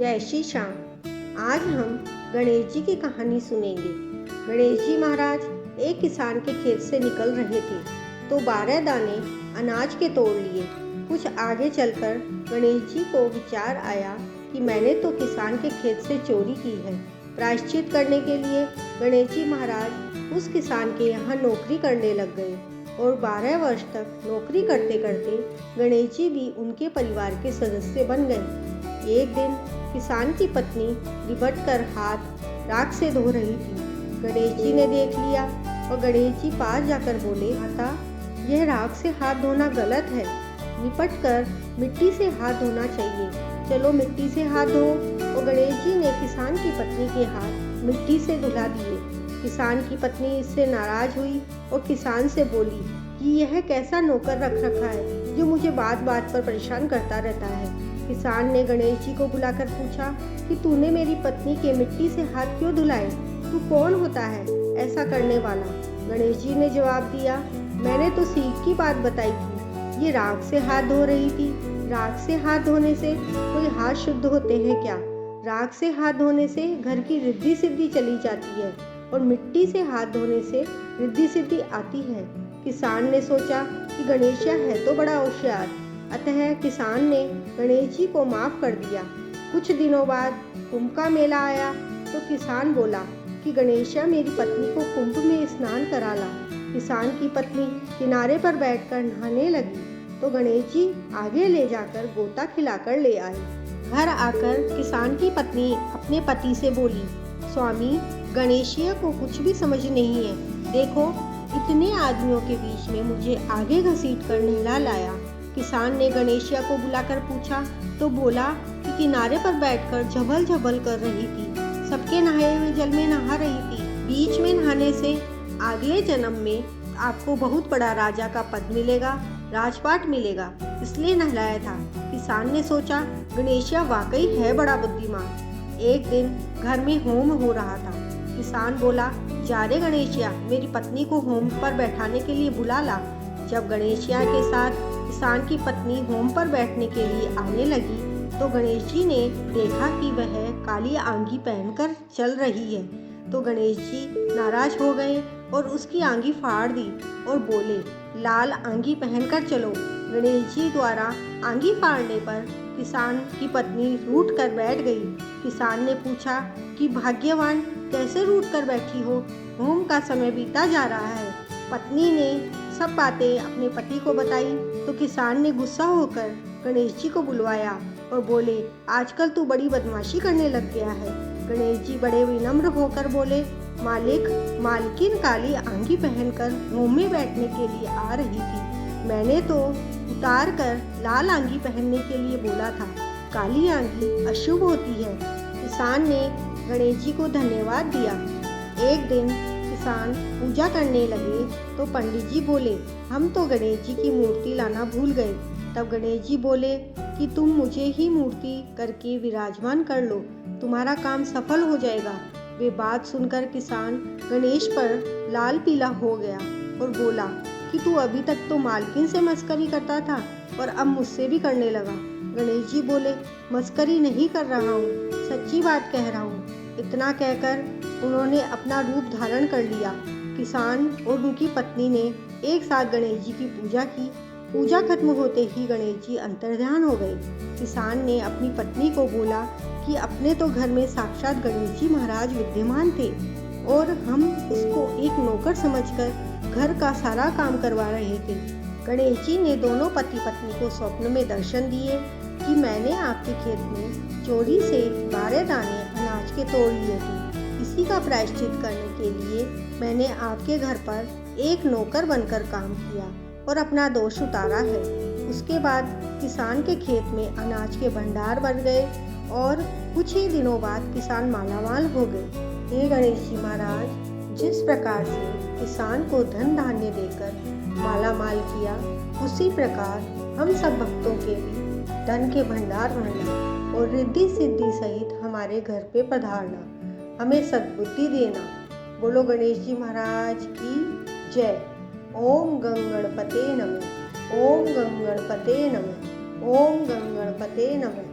जय श्री श्याम। आज हम गणेश जी की कहानी सुनेंगे। गणेश जी महाराज एक किसान के खेत से निकल रहे थे तो 12 दाने अनाज के तोड़ लिए। कुछ आगे चलकर गणेश जी को विचार आया कि मैंने तो किसान के खेत से चोरी की है। प्रायश्चित करने के लिए गणेश जी महाराज उस किसान के यहाँ नौकरी करने लग गए और 12 वर्ष तक नौकरी करते करते गणेश जी भी उनके परिवार के सदस्य बन गए। एक दिन किसान की पत्नी लिपट कर हाथ राख से धो रही थी। गणेश जी ने देख लिया और गणेश जी पास जाकर बोले, माता, यह राख से हाथ धोना गलत है। लिपट कर मिट्टी से हाथ धोना चाहिए। चलो मिट्टी से हाथ धो। और गणेश जी ने किसान की पत्नी के हाथ मिट्टी से धुला दिए। किसान की पत्नी इससे नाराज हुई और किसान से बोली कि यह कैसा नौकर रख रखा है जो मुझे बात बात पर परेशान करता रहता है। किसान ने गणेश जी को बुलाकर पूछा कि तूने मेरी पत्नी के मिट्टी से हाथ क्यों धुलाए? तू कौन होता है ऐसा करने वाला? गणेश जी ने जवाब दिया, मैंने तो सीख की बात बताई थी। ये राख से हाथ धो रही थी। राख से हाथ धोने से कोई हाथ शुद्ध होते हैं क्या? राख से हाथ धोने से घर की रिद्धि सिद्धि चली जाती है और मिट्टी से हाथ धोने से रिद्धि सिद्धि आती है। किसान ने सोचा कि गणेशिया है तो बड़ा होशियार, अतः किसान ने गणेश जी को माफ़ कर दिया। कुछ दिनों बाद कुंभ का मेला आया तो किसान बोला कि गणेशिया मेरी पत्नी को कुंभ में स्नान करा ला। किसान की पत्नी किनारे पर बैठकर नहाने लगी तो गणेश जी आगे ले जाकर गोता खिलाकर ले आए। घर आकर किसान की पत्नी अपने पति से बोली, स्वामी, गणेशिया को कुछ भी समझ नहीं है। देखो, इतने आदमियों के बीच में मुझे आगे घसीट कर नहला लाया। किसान ने गणेशिया को बुलाकर पूछा तो बोला कि किनारे पर बैठकर झबल झबल कर रही थी, सबके नहाए हुए जल में नहा रही थी। बीच में नहाने से अगले जन्म में आपको बहुत बड़ा राजा का पद मिलेगा, राजपाट मिलेगा, इसलिए नहलाया था। किसान ने सोचा गणेशिया वाकई है बड़ा बुद्धिमान। एक दिन घर में होम हो रहा था। किसान बोला, जा रे गणेशिया, मेरी पत्नी को होम पर बैठाने के लिए बुला ला। जब गणेशिया के साथ किसान की पत्नी होम पर बैठने के लिए आने लगी तो गणेश जी ने देखा कि वह काली आंगी पहनकर चल रही है तो गणेश जी नाराज हो गए और उसकी आंगी फाड़ दी और बोले, लाल आंगी पहनकर चलो। गणेश जी द्वारा आंगी फाड़ने पर किसान की पत्नी रूठ कर बैठ गई। किसान ने पूछा कि भाग्यवान, कैसे रूठ कर बैठी हो? होम का समय बीता जा रहा है। पत्नी ने सब बातें अपने पति को बताई तो किसान ने गुस्सा होकर गणेश जी को बुलवाया और बोले, आजकल तू बड़ी बदमाशी करने लग गया है। गणेश जी बड़े विनम्र होकर बोले, मालिक, मालकिन काली आंगी पहनकर होम में बैठने के लिए आ रही थी। मैंने तो उतार कर लाल आंगी पहनने के लिए बोला था। काली आंगी अशुभ होती है। किसान ने गणेश जी को धन्यवाद दिया। एक दिन किसान पूजा करने लगे तो पंडित जी बोले, हम तो गणेश जी की मूर्ति लाना भूल गए। तब गणेश जी बोले कि तुम मुझे ही मूर्ति करके विराजमान कर लो, तुम्हारा काम सफल हो जाएगा। वे बात सुनकर किसान गणेश पर लाल पीला हो गया और बोला कि तू अभी तक तो मालकिन से मस्करी करता था और अब मुझसे भी करने लगा। गणेश जी बोले, मस्करी नहीं कर रहा हूँ, सच्ची बात कह रहा हूँ। इतना कहकर उन्होंने अपना रूप धारण कर लिया। किसान और उनकी पत्नी ने एक साथ गणेश जी की पूजा की। पूजा खत्म होते ही गणेश जी अंतर्ध्यान हो गए। किसान ने अपनी पत्नी को बोला कि अपने तो घर में साक्षात गणेश जी महाराज विद्यमान थे और हम उसको एक नौकर समझकर घर का सारा काम करवा रहे थे। गणेश जी ने दोनों पति पत्नी को स्वप्न में दर्शन दिए कि मैंने आपके खेत में चोरी से 12 दाने अनाज के तोड़ लिए थे। इसी का प्रायश्चित करने के लिए मैंने आपके घर पर एक नौकर बनकर काम किया और अपना दोष उतारा है। उसके बाद किसान के खेत में अनाज के भंडार बन गए और कुछ ही दिनों बाद किसान मालामाल हो गए। हे गणेश जी महाराज, जिस प्रकार से किसान को धन धान्य देकर मालामाल किया, उसी प्रकार हम सब भक्तों के भी धन के भंडार भरना और रिद्धि सिद्धि सहित हमारे घर पे पधारना, हमें सद्बुद्धि देना। बोलो गणेश जी महाराज की जय। ओम गंगणपते नमः। ओम गंगणपते नमः। ओम गंगणपते नमः।